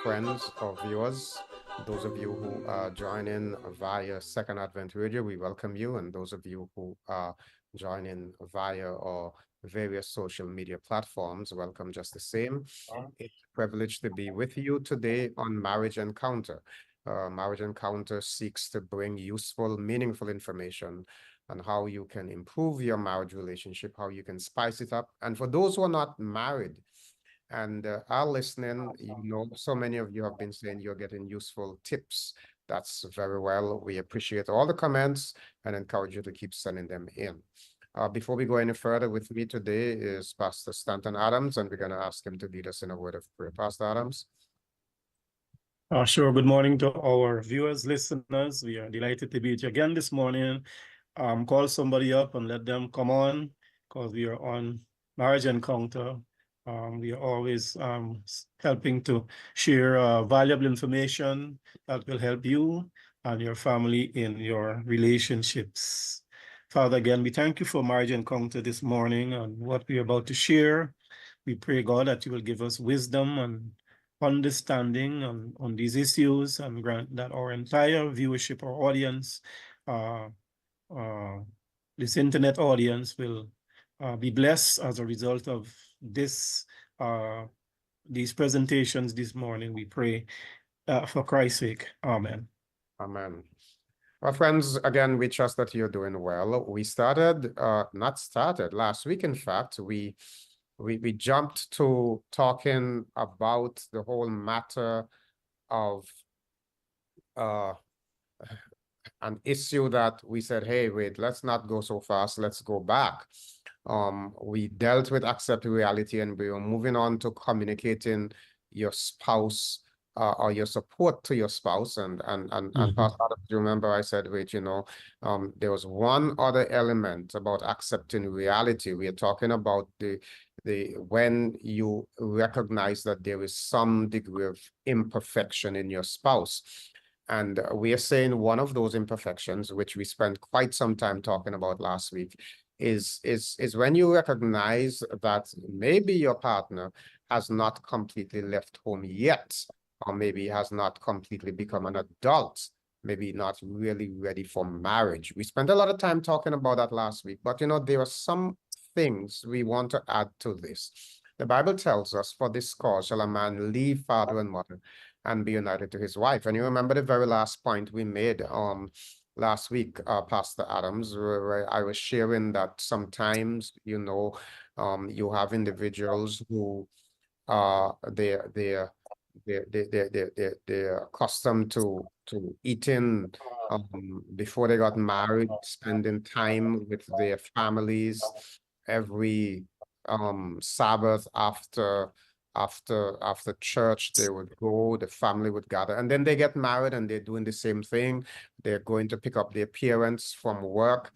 friends or viewers. Those of you who are joining via Second Advent Radio, we welcome you. And those of you who are joining via or various social media platforms, welcome just the same. It's a privilege to be with you today on Marriage Encounter. Marriage Encounter seeks to bring useful, meaningful information on how you can improve your marriage relationship, how you can spice it up. And for those who are not married, and are listening, so many of you have been saying you're getting useful tips. That's very well. We appreciate all the comments and encourage you to keep sending them in. Before we go any further, with me today is Pastor Staton Adams, and we're going to ask him to lead us in a word of prayer. Pastor Adams. Sure. Good morning to our viewers, listeners. We are delighted to be with you again this morning. Call somebody up and let them come on, because we are on Marriage Encounter. We are always helping to share valuable information that will help you and your family in your relationships. Father, again, we thank you for Marriage Encounter this morning and what we are about to share. We pray, God, that you will give us wisdom and understanding on these issues, and grant that our entire viewership or audience, this internet audience, will be blessed as a result of this these presentations this morning. We pray for Christ's sake. Amen. Amen. Well, friends, again, we trust that you're doing well. We started, last week, in fact, we jumped to talking about the whole matter of an issue that we said, hey, wait, let's not go so fast, let's go back. We dealt with accepting reality, and we were moving on to communicating your spouse or your support to your spouse. And Pastor Adams, you remember I said, wait, there was one other element about accepting reality. We are talking about the when you recognize that there is some degree of imperfection in your spouse. And we are saying one of those imperfections, which we spent quite some time talking about last week, is when you recognize that maybe your partner has not completely left home yet, or maybe has not completely become an adult, maybe not really ready for marriage. We spent a lot of time talking about that last week, but there are some things we want to add to this. The Bible tells us, for this cause shall a man leave father and mother and be united to his wife. And you remember the very last point we made last week, Pastor Adams, where I was sharing that sometimes, you have individuals who they're accustomed to eating before they got married, spending time with their families every Sabbath after church. They would go, the family would gather, and then they get married and they're doing the same thing. They're going to pick up their parents from work,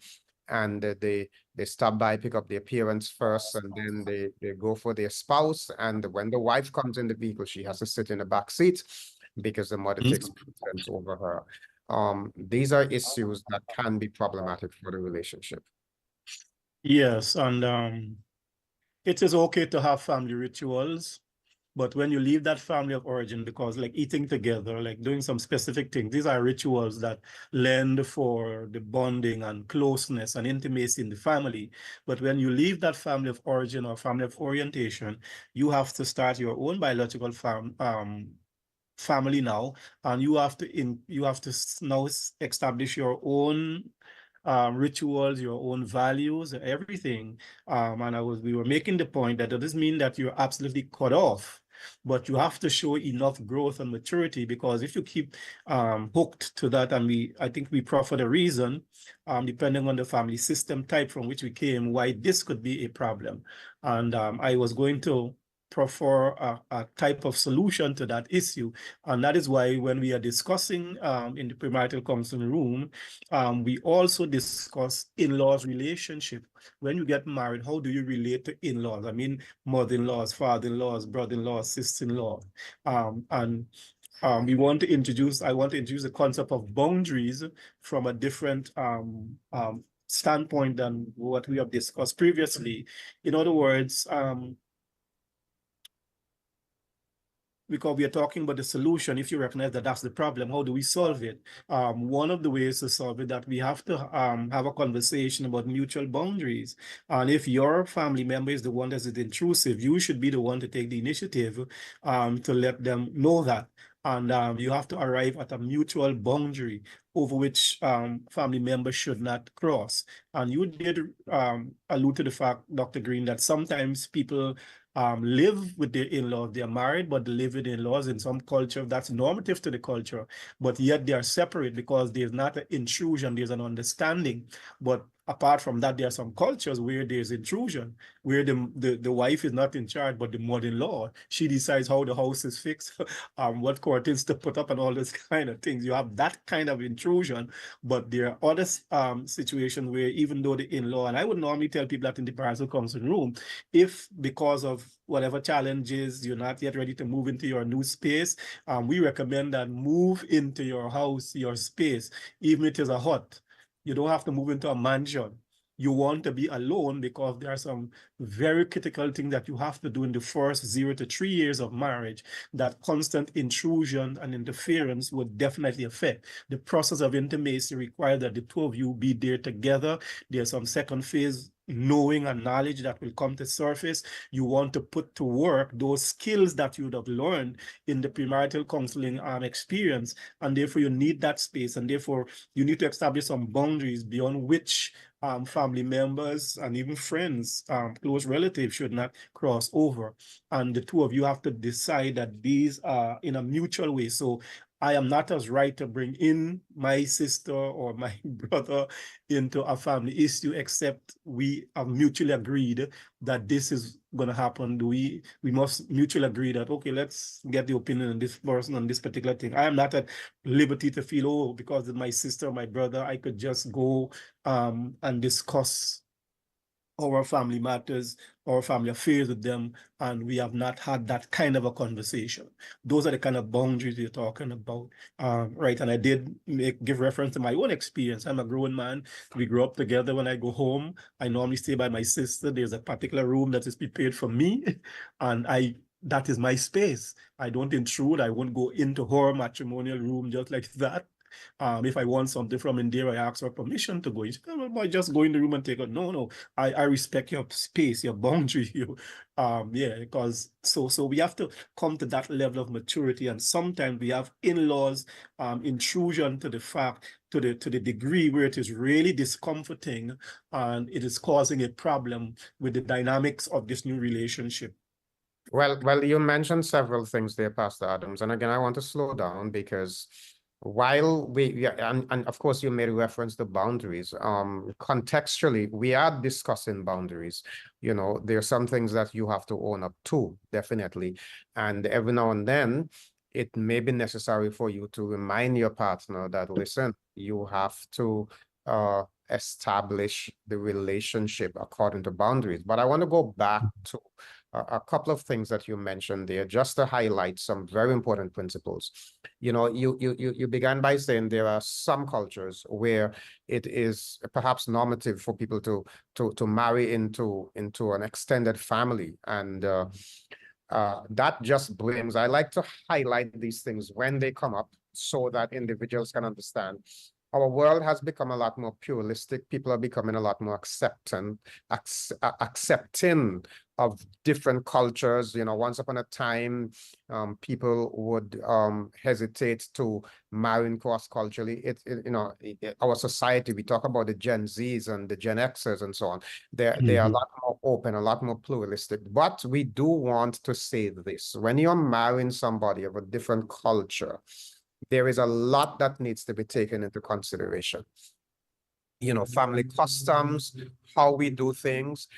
and they stop by, pick up their parents first, and then they go for their spouse. And when the wife comes in the vehicle, she has to sit in the back seat because the mother takes precedence over her. These are issues that can be problematic for the relationship. Yes, and it is okay to have family rituals, but when you leave that family of origin, because like eating together, like doing some specific things, these are rituals that lend for the bonding and closeness and intimacy in the family. But when you leave that family of origin or family of orientation, you have to start your own biological family now, and you have to now establish your own rituals, your own values, everything. And we were making the point that it doesn't mean that you're absolutely cut off, but you have to show enough growth and maturity, because if you keep hooked to that, and I think we proffered a reason, depending on the family system type from which we came, why this could be a problem. And I was going to prefer a type of solution to that issue. And that is why when we are discussing in the premarital counseling room, we also discuss in-laws relationship. When you get married, how do you relate to in-laws? I mean, mother-in-laws, father-in-laws, brother-in-laws, sister-in-law. I want to introduce the concept of boundaries from a different standpoint than what we have discussed previously. In other words, because we are talking about the solution, if you recognize that that's the problem, how do we solve it? One of the ways to solve it, that we have to have a conversation about mutual boundaries. And if your family member is the one that is intrusive, you should be the one to take the initiative to let them know that. And you have to arrive at a mutual boundary over which family members should not cross. And you did allude to the fact, Dr. Greene, that sometimes people live with their in-laws. They are married, but they live with in-laws. In some culture, that's normative to the culture, but yet they are separate because there's not an intrusion, there's an understanding. But apart from that, there are some cultures where there's intrusion, where the wife is not in charge, but the mother-in-law, she decides how the house is fixed, what curtains to put up and all those kind of things. You have that kind of intrusion, but there are other situations where even though the in-law, and I would normally tell people that in the parental counseling room, if because of whatever challenges you're not yet ready to move into your new space, we recommend that move into your house, your space, even if it is a hut. You don't have to move into a mansion. You want to be alone because there are some very critical things that you have to do in the first 0 to 3 years of marriage that constant intrusion and interference would definitely affect. The process of intimacy requires that the two of you be there together. There's some second phase knowing and knowledge that will come to surface. You want to put to work those skills that you would have learned in the premarital counseling experience, and therefore you need that space, and therefore you need to establish some boundaries beyond which family members and even friends, close relatives should not cross over. And the two of you have to decide that these are in a mutual way. So I am not as right to bring in my sister or my brother into a family issue, except we have mutually agreed that this is going to happen. We must mutually agree that, okay, let's get the opinion of this person on this particular thing. I am not at liberty to feel, oh, because it's my sister, my brother, I could just go and discuss our family matters, our family affairs with them, and we have not had that kind of a conversation. Those are the kind of boundaries you're talking about, right? And I did give reference to my own experience. I'm a grown man. We grew up together. When I go home, I normally stay by my sister. There's a particular room that is prepared for me, and that is my space. I don't intrude. I won't go into her matrimonial room just like that. If I want something from in there, I ask for permission to go. You say, oh, I just go in the room and take it. No. I respect your space, your boundary. Yeah, because so we have to come to that level of maturity. And sometimes we have in-laws intrusion to the fact, to the degree where it is really discomforting and it is causing a problem with the dynamics of this new relationship. Well, you mentioned several things there, Pastor Adams. And again, I want to slow down because while and of course you made reference to boundaries, contextually we are discussing boundaries. You know, there are some things that you have to own up to, definitely, and every now and then it may be necessary for you to remind your partner that, listen, you have to establish the relationship according to boundaries. But I want to go back to a couple of things that you mentioned there, just to highlight some very important principles. You know, you began by saying there are some cultures where it is perhaps normative for people to marry into an extended family, and that just brings, I like to highlight these things when they come up so that individuals can understand. Our world has become a lot more pluralistic. People are becoming a lot more accepting of different cultures. You know, once upon a time, people would hesitate to marry cross-culturally. Our society, we talk about the Gen Zs and the Gen Xers and so on. They are a lot more open, a lot more pluralistic. But we do want to say this: when you're marrying somebody of a different culture, there is a lot that needs to be taken into consideration. You know, family customs, how we do things,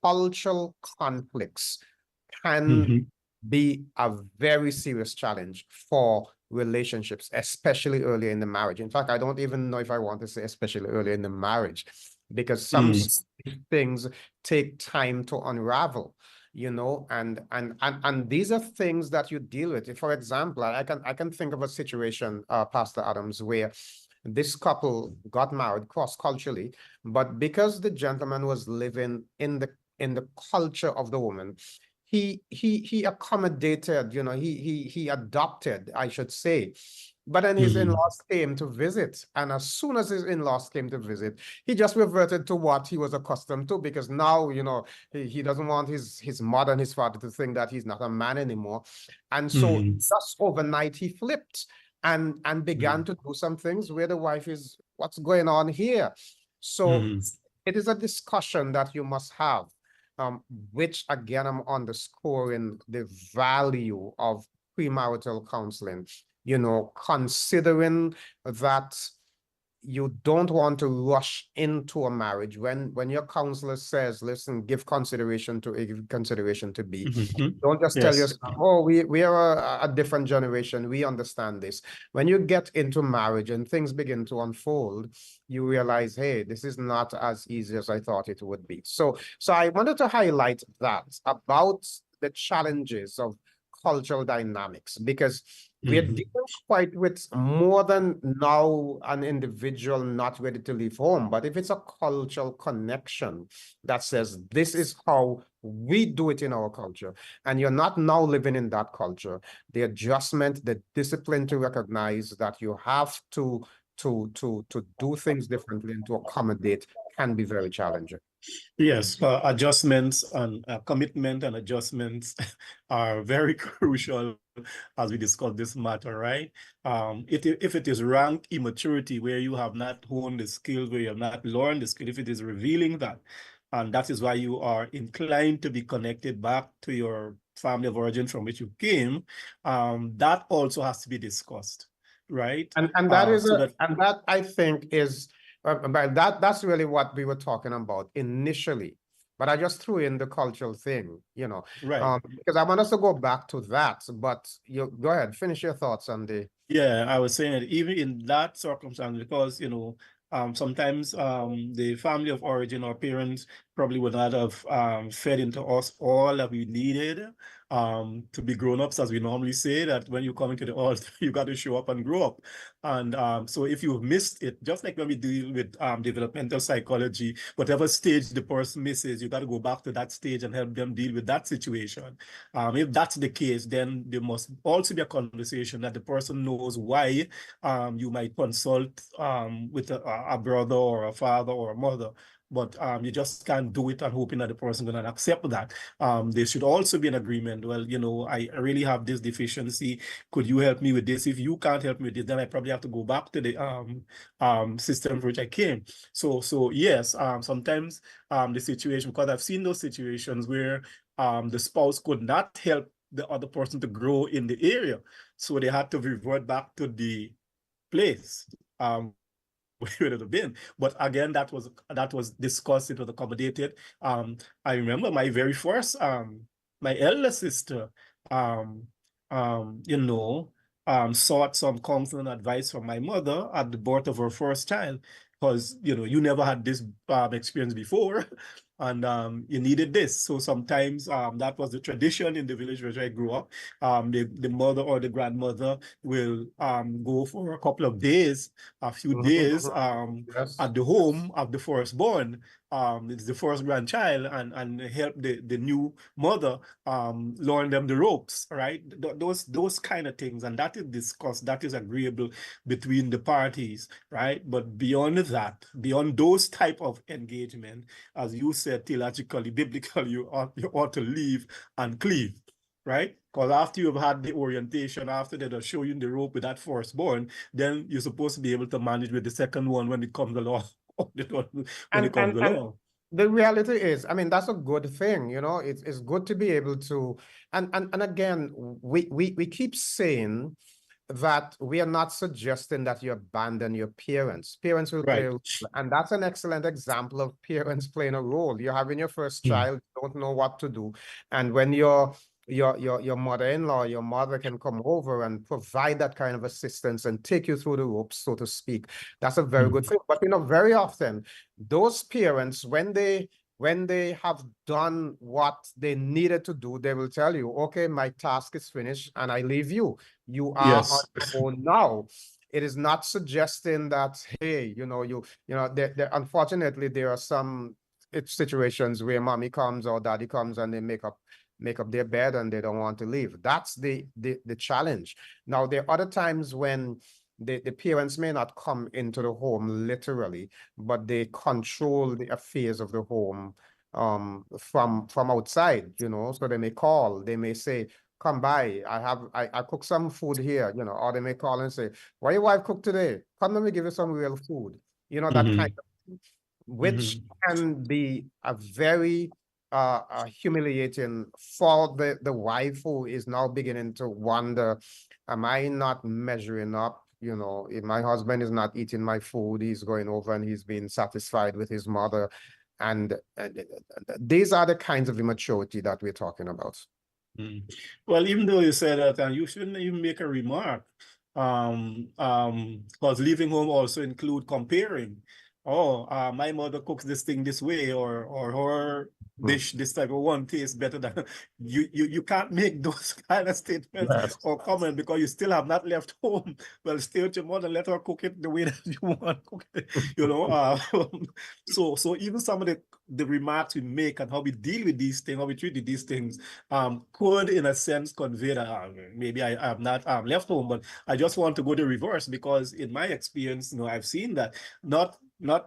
cultural conflicts can be a very serious challenge for relationships, especially early in the marriage. In fact, I don't even know if I want to say especially early in the marriage, because some things take time to unravel, you know, and these are things that you deal with. For example, I can think of a situation, Pastor Adams, where this couple got married cross-culturally, but because the gentleman was living in the culture of the woman, he accommodated, you know, he adopted, I should say. But then his Mhm. in-laws came to visit, and as soon as his in-laws came to visit, he just reverted to what he was accustomed to, because now, you know, he doesn't want his mother and his father to think that he's not a man anymore. And so Mhm. just overnight he flipped and began Mhm. to do some things where the wife is, what's going on here? So Mhm. it is a discussion that you must have, which again, I'm underscoring the value of premarital counseling, you know, considering that you don't want to rush into a marriage. When your counselor says, listen, give consideration to A, give consideration to B, Mhm. don't just tell Yes. yourself, oh, we are a different generation, we understand this. When you get into marriage and things begin to unfold, you realize, hey, this is not as easy as I thought it would be. So I wanted to highlight that about the challenges of cultural dynamics, because we're Mhm. dealing quite with more than now an individual not ready to leave home, but if it's a cultural connection that says this is how we do it in our culture, and you're not now living in that culture, the adjustment, the discipline to recognize that you have to do things differently and to accommodate can be very challenging. Yes, adjustments and commitment and adjustments are very crucial as we discuss this matter, right? If it is rank immaturity where you have not honed the skills, where you have not learned the skill, if it is revealing that, and that is why you are inclined to be connected back to your family of origin from which you came, that also has to be discussed, right? And that is So that, and that I think is but that's really what we were talking about initially. But I just threw in the cultural thing, you know, right. because I want us to go back to that. But you go ahead, finish your thoughts on the. Yeah, I was saying that even in that circumstance, because sometimes the family of origin or parents probably would not have fed into us all that we needed to be grown-ups, as we normally say, that when you come into the world, you got to show up and grow up. And so if you've missed it, just like when we deal with developmental psychology, whatever stage the person misses, you got to go back to that stage and help them deal with that situation. If that's the case, then there must also be a conversation that the person knows why you might consult with a brother or a father or a mother, but you just can't do it and hoping that the person going to accept that. There should also be an agreement. Well, I really have this deficiency. Could you help me with this? If you can't help me with this, then I probably have to go back to the system for which I came. So yes, sometimes the situation, because I've seen those situations where the spouse could not help the other person to grow in the area. So they had to revert back to the place where it had been. But again, that was discussed, it was accommodated. I remember my very first my elder sister um sought some counseling advice from my mother at the birth of her first child, because you never had this experience before. And you needed this. So sometimes that was the tradition in the village where I grew up. The mother or the grandmother will go for a couple of days, a few days Yes. at the home of the firstborn. It's the first grandchild, and help the new mother learn them the ropes, right? Those kind of things, and that is discussed, that is agreeable between the parties, right? But beyond that, beyond those type of engagement, as you said, theologically, biblically, you ought to leave and cleave, right? Because after you've had the orientation, after they'll show you the rope with that firstborn, then you're supposed to be able to manage with the second one when it comes along. When it And comes along. the reality is, I mean, that's a good thing, you know. It's good to be able to, and again, we keep saying that we are not suggesting that you abandon your parents. Parents will play Right. a role, and that's an excellent example of parents playing a role. You're having your first Mm. child, don't know what to do, and when your mother-in-law, your mother can come over and provide that kind of assistance and take you through the ropes, so to speak. That's a very good Mm. thing. But very often those parents, when they have done what they needed to do, they will tell you, okay, my task is finished and I leave you. You are on Yes. your own now. It is not suggesting that, hey, unfortunately, there are some situations where mommy comes or daddy comes and they make up make up their bed and they don't want to leave. That's the challenge. Now, there are other times when the parents may not come into the home literally, but they control the affairs of the home from outside, you know. So they may call, they may say, come by, I cook some food here, you know, or they may call and say, what your wife cook today? Come, let me give you some real food. You know, that kind of, which can be a very humiliating for the wife, who is now beginning to wonder, am I not measuring up? You know, if my husband is not eating my food, he's going over and he's being satisfied with his mother. And these are the kinds of immaturity that we're talking about. Well, even though you said that, and you shouldn't even make a remark, because leaving home also include comparing. Oh, my mother cooks this thing this way, or her dish, this type of one tastes better than you can't make those kind of statements or comment, because you still have not left home. Well, stay with your mother, let her cook it the way that you want to cook it, you know. So even some of the remarks we make and how we deal with these things, how we treat these things, could in a sense convey that maybe I have not left home, but I just want to go the reverse, because in my experience, you know, I've seen that not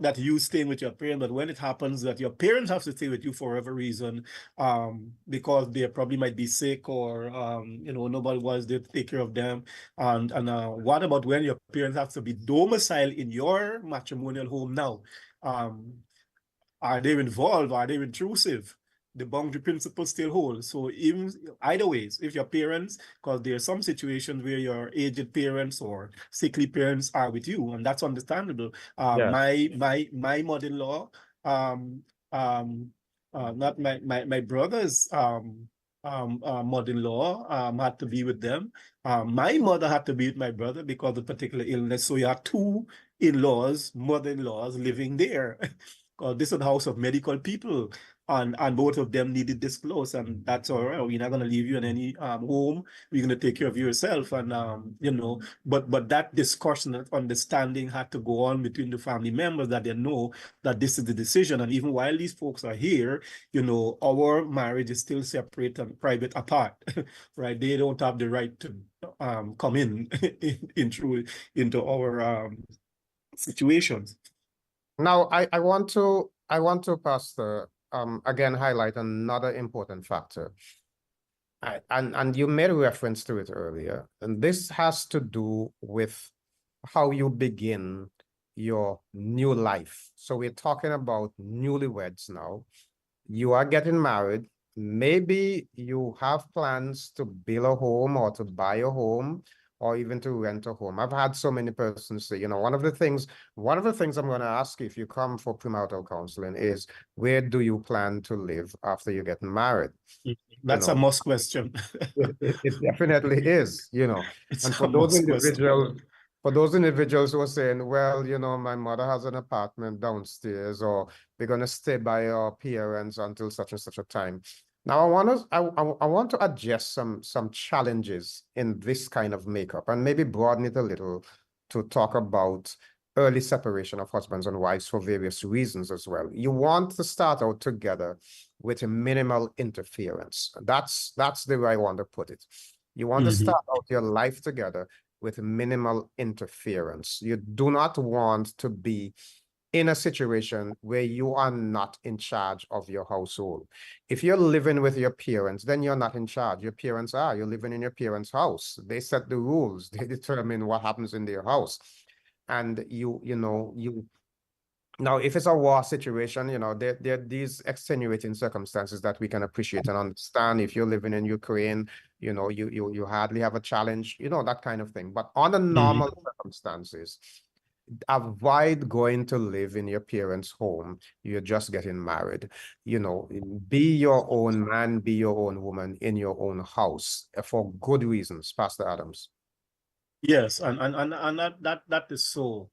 that you staying with your parents, but when it happens that your parents have to stay with you for whatever reason, because they probably might be sick, or you know, nobody was there to take care of them. And what about when your parents have to be domiciled in your matrimonial home now? Are they involved? Are they intrusive? The boundary principle still holds. So even either ways, if your parents, because there are some situations where your aged parents or sickly parents are with you, and that's understandable. My mother-in-law, not my brother's mother-in-law had to be with them. My mother had to be with my brother because of the particular illness. So you have two in-laws, mother-in-laws living there. Because this is the house of medical people, and both of them needed this close, and that's all right. We're not going to leave you in any home. We're going to take care of yourself, and you know. But that discussion, that understanding had to go on between the family members, that they know that this is the decision. And even while these folks are here, you know, our marriage is still separate and private apart, right? They don't have the right to come into our situations. Now, I want to Pastor, again highlight another important factor. And you made a reference to it earlier, and this has to do with how you begin your new life. So we're talking about newlyweds now. You are getting married. Maybe you have plans to build a home or to buy a home or even to rent a home. I've had so many persons say, you know, one of the things I'm going to ask you if you come for premarital counseling is, where do you plan to live after you get married? That's a must question. It definitely is, you know. It's And a must question. for those individuals who are saying, well, you know, my mother has an apartment downstairs, or we're going to stay by our parents until such and such a time. Now, I want to address some challenges in this kind of makeup, and maybe broaden it a little to talk about early separation of husbands and wives for various reasons as well. You want to start out together with a minimal interference. That's the way I want to put it. You want to start out your life together with minimal interference. You do not want to be in a situation where you are not in charge of your household. If you're living with your parents, then you're not in charge. Your parents are. You're living in your parents' house. They set the rules. They determine what happens in their house. And now, if it's a war situation, you know, there are these extenuating circumstances that we can appreciate and understand. If you're living in Ukraine, you know, you hardly have a challenge, you know, that kind of thing. But under normal circumstances, avoid going to live in your parents' home. You're just getting married. You know, be your own man, be your own woman in your own house for good reasons, Pastor Adams. Yes, and that is so.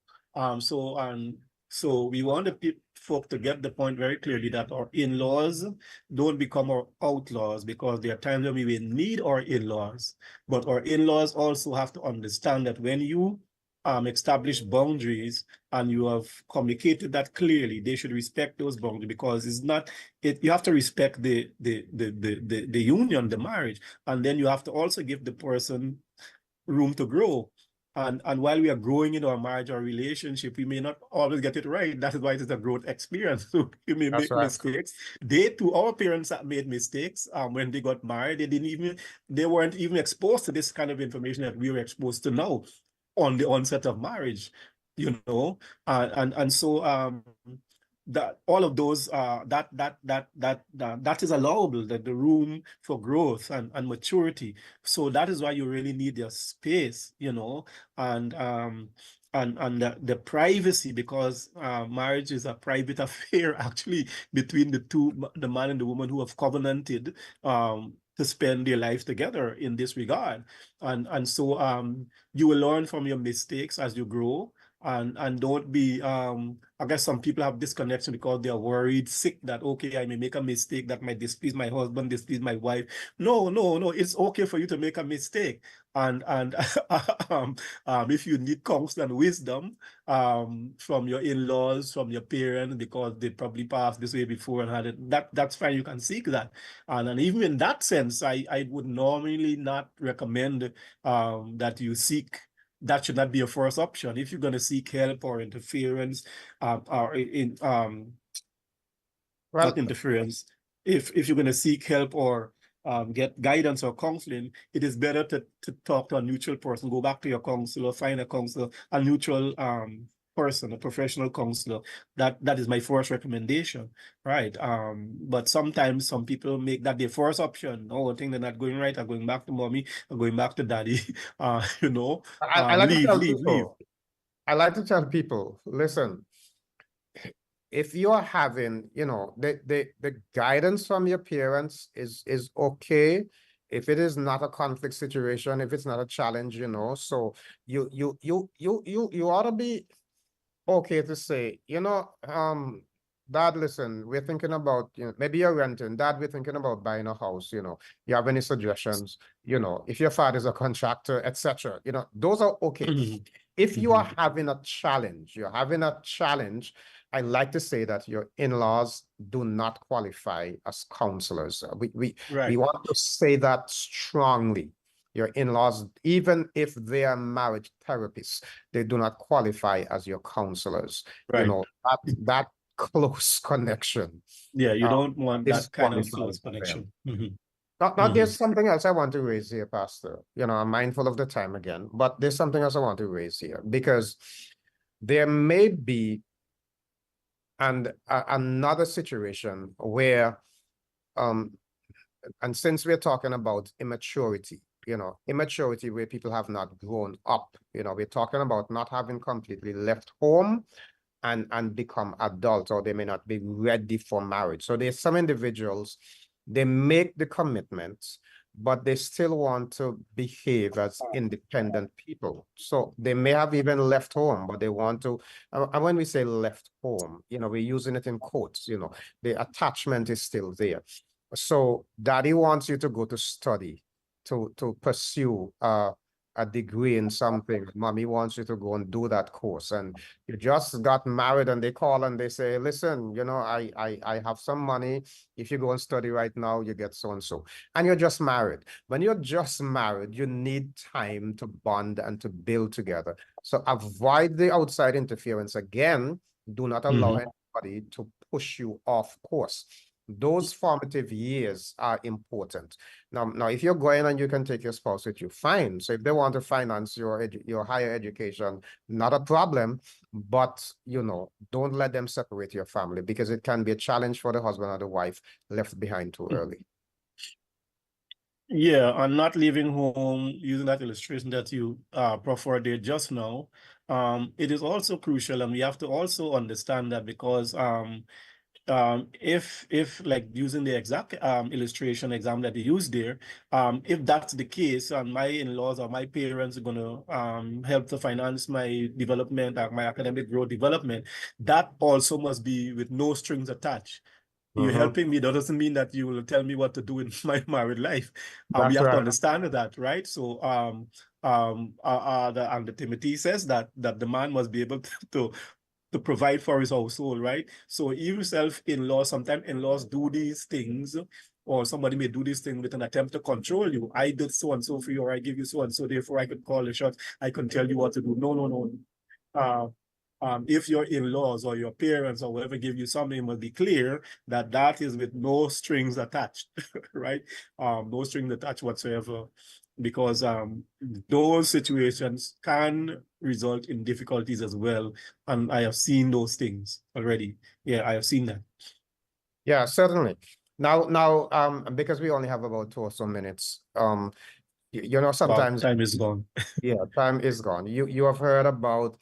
So we want the folk to get the point very clearly that our in-laws don't become our outlaws, because there are times when we will need our in-laws, but our in-laws also have to understand that when you established boundaries and you have communicated that clearly, they should respect those boundaries, because it's not you have to respect the union, the marriage, and then you have to also give the person room to grow. And while we are growing in our marriage or relationship, we may not always get it right. That is why it is a growth experience. So we may That's make right. mistakes. They too, our parents that made mistakes when they got married. They weren't even exposed to this kind of information that we were exposed to now on the onset of marriage, you know. And so that all of those that is allowable, that the room for growth and maturity. So that is why you really need your space, you know, and the privacy, because marriage is a private affair actually between the man and the woman who have covenanted to spend their life together in this regard. And so you will learn from your mistakes as you grow. And don't be I guess some people have this connection because they are worried sick that, okay, I may make a mistake that might displease my husband, displease my wife. No, it's okay for you to make a mistake. And if you need counsel and wisdom from your in-laws, from your parents, because they probably passed this way before and had it, that's fine, you can seek that. And even in that sense, I would normally not recommend that you seek. That should not be a first option. If you're going to seek help or interference, or not interference, if you're going to seek help or get guidance or counseling, it is better to talk to a neutral person. Go back to your counselor, find a counselor, a neutral person, a professional counselor. That is my first recommendation, right? But sometimes some people make that their first option. Oh, I think they're not going right. I'm going back to mommy. I'm going back to daddy. You know, I like to tell leave. people, I like to tell people, listen, if you're having, you know, the guidance from your parents is okay. If it is not a conflict situation, if it's not a challenge, you know, so you ought to be okay to say, you know, Dad, listen, we're thinking about, you know, maybe you're renting. Dad, we're thinking about buying a house, you know. You have any suggestions? You know, if your father's a contractor, etc. You know, those are okay. If you are having a challenge, I like to say that your in-laws do not qualify as counselors. We want to say that strongly. Your in-laws, even if they are marriage therapists, they do not qualify as your counselors. You know, that close connection. Yeah, you don't want that kind of close Disqualifies them. connection. Now, there's something else I want to raise here, Pastor. You know, I'm mindful of the time again, but there's something else I want to raise here, because there may be another situation where, and since we're talking about immaturity, you know, immaturity where people have not grown up, you know, we're talking about not having completely left home and become adults, or they may not be ready for marriage. So there's some individuals, they make the commitments, but they still want to behave as independent people. So they may have even left home, but they want to, and when we say left home, you know, we're using it in quotes, you know, the attachment is still there. So daddy wants you to go to study, to pursue a degree in something. Mommy wants you to go and do that course. And you just got married and they call and they say, listen, you know, I have some money. If you go and study right now, you get so-and-so. And you're just married. When you're just married, you need time to bond and to build together. So avoid the outside interference. Again, do not allow anybody to push you off course. Those formative years are important. Now, if you're going and you can take your spouse with you, fine. So if they want to finance your higher education, not a problem. But, you know, don't let them separate your family, because it can be a challenge for the husband or the wife left behind too early. Yeah, and not leaving home, using that illustration that you proffered there just now, it is also crucial, and we have to also understand that, because if like using the exact illustration example that you used there, if that's the case and my in-laws or my parents are going to help to finance my development, my academic growth development, that also must be with no strings attached. You're helping me. That doesn't mean that you will tell me what to do in my married life. We That's have to right. understand that, right? So and the Timothy says that the man must be able to provide for his household, right? So you yourself, in-laws, sometimes in-laws do these things, or somebody may do this thing with an attempt to control you. I did so and so for you, or I give you so and so, therefore I could call the shots. I can tell you what to do. No, no, no. If your in-laws or your parents or whoever give you something, it must be clear that that is with no strings attached, right? No strings attached whatsoever, because those situations can result in difficulties as well. And I have seen those things already. Yeah, I have seen that. Yeah, certainly. Now, because we only have about 2 or so minutes, you know, Wow, sometimes, time is gone. yeah, time is gone. You have heard about,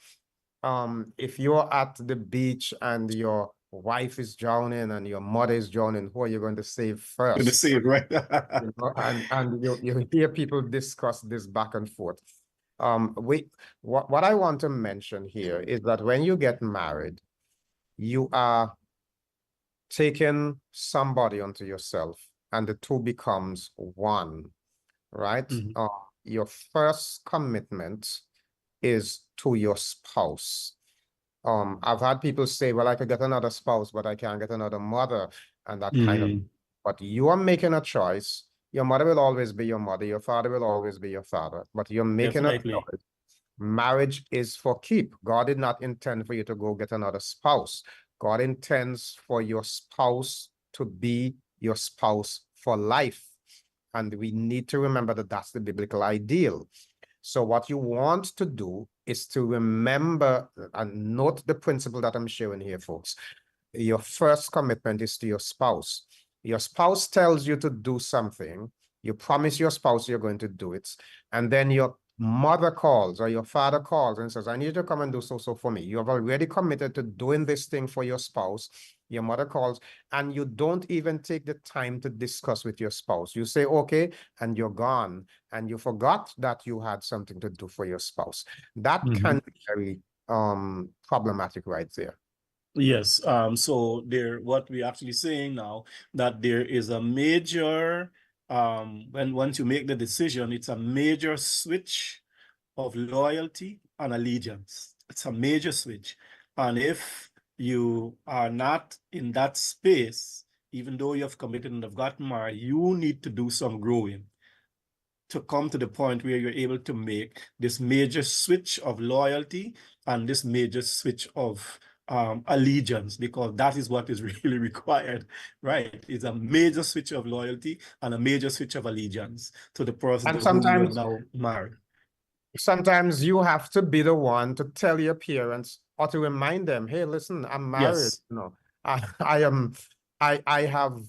if you're at the beach and your wife is drowning and your mother is drowning, who are you going to save Gonna first? say it, right? You know, and you hear people discuss this back and forth. What I want to mention here is that when you get married, you are taking somebody onto yourself, and the two becomes one, right? Mhm. Your first commitment is to your spouse. I've had people say, well, I could get another spouse, but I can't get another mother, and that kind of, but you are making a choice. Your mother will always be your mother, your father will always be your father, but you're making a Definitely. choice. Marriage is for keep. God did not intend for you to go get another spouse. God intends for your spouse to be your spouse for life. And we need to remember that that's the biblical ideal. So what you want to do is to remember and note the principle that I'm sharing here, folks. Your first commitment is to your spouse. Your spouse tells you to do something. You promise your spouse you're going to do it. And then your mother calls or your father calls and says, I need you to come and do so for me. You have already committed to doing this thing for your spouse. Your mother calls and you don't even take the time to discuss with your spouse. You say, okay, and you're gone. And you forgot that you had something to do for your spouse. That can be very problematic right there. Yes. So there, what we're actually saying now, that there is a major, when once you make the decision, it's a major switch of loyalty and allegiance. It's a major switch. And if you are not in that space, even though you have committed and have gotten married, you need to do some growing to come to the point where you're able to make this major switch of loyalty and this major switch of allegiance, because that is what is really required, right? It's a major switch of loyalty and a major switch of allegiance to the person to And whom you are sometimes now married. sometimes you have to be the one to tell your parents or to remind them, hey, listen, I'm married. Yes. You know, I have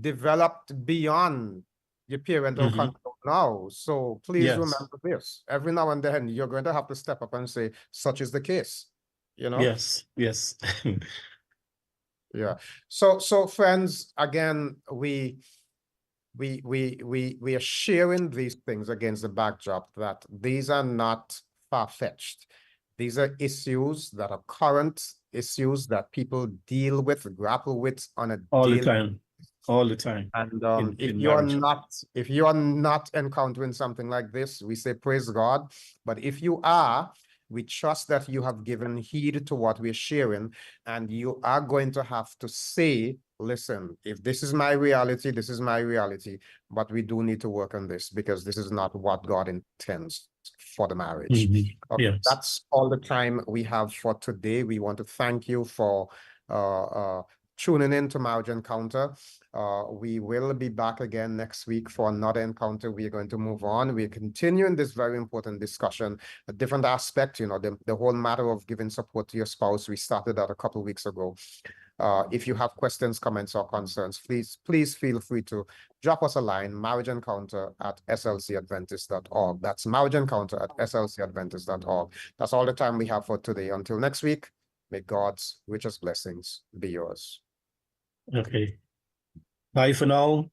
developed beyond your parental control now. So please Yes. remember this. Every now and then you're going to have to step up and say, such is the case. You know? Yes. Yes. Yeah. So friends, again, we are sharing these things against the backdrop that these are not far-fetched. These are issues that are current issues that people deal with, grapple with on a All the daily. time. All the time. And if in you're marriage. not encountering something like this, we say praise God. But if you are, we trust that you have given heed to what we're sharing, and you are going to have to say, listen, if this is my reality, this is my reality, but we do need to work on this because this is not what God intends for the marriage. Okay, Yes. that's all the time we have for today. We want to thank you for tuning in to Marriage Encounter. We will be back again next week for another encounter. We are going to move on. We're continuing this very important discussion, a different aspect, you know, the whole matter of giving support to your spouse. We started that a couple of weeks ago. If you have questions, comments, or concerns, please feel free to drop us a line, marriageencounter@slcadventist.org. That's marriageencounter@slcadventist.org. That's all the time we have for today. Until next week, may God's richest blessings be yours. Okay. Bye for now.